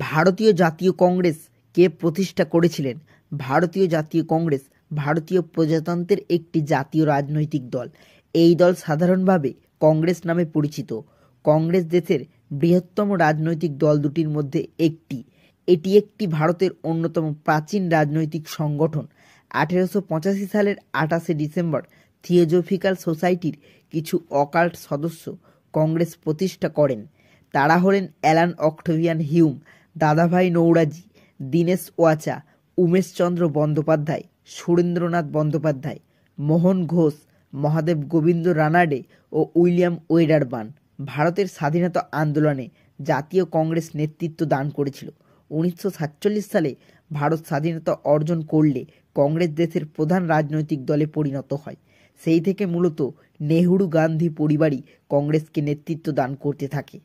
ভারতীয় জাতীয় কংগ্রেস কে প্রতিষ্ঠা করেছিলেন? ভারতীয় জাতীয় কংগ্রেস ভারতীয় প্রজাতন্ত্রের একটি জাতীয় রাজনৈতিক দল। এই দল সাধারণভাবে কংগ্রেস নামে পরিচিত। কংগ্রেস দেশের বৃহত্তম রাজনৈতিক দল দুটির মধ্যে একটি। এটি একটি ভারতের অন্যতম প্রাচীন রাজনৈতিক সংগঠন। 1885 সালের 28শে ডিসেম্বর থিওজফিক্যাল সোসাইটির কিছু অকাল্ট সদস্য কংগ্রেস প্রতিষ্ঠা করেন। তারা হলেন অ্যালান অক্টেভিয়ান হিউম, দাদাভাই নৌরোজি, দীনেশ ওয়াচা, উমেশচন্দ্র বন্দ্যোপাধ্যায়, সুরেন্দ্রনাথ বন্দ্যোপাধ্যায়, মোহন ঘোষ, মহাদেব গোবিন্দ রানাডে ও উইলিয়াম ওয়েডারবার্ন। ভারতের স্বাধীনতা আন্দোলনে জাতীয় কংগ্রেস নেতৃত্ব দান করেছিল। 1947 সালে ভারত স্বাধীনতা অর্জন করলে কংগ্রেস দেশের প্রধান রাজনৈতিক দলে পরিণত হয়। সেই থেকে মূলত নেহরু গান্ধী পরিবারই কংগ্রেসকে নেতৃত্ব দান করতে থাকে।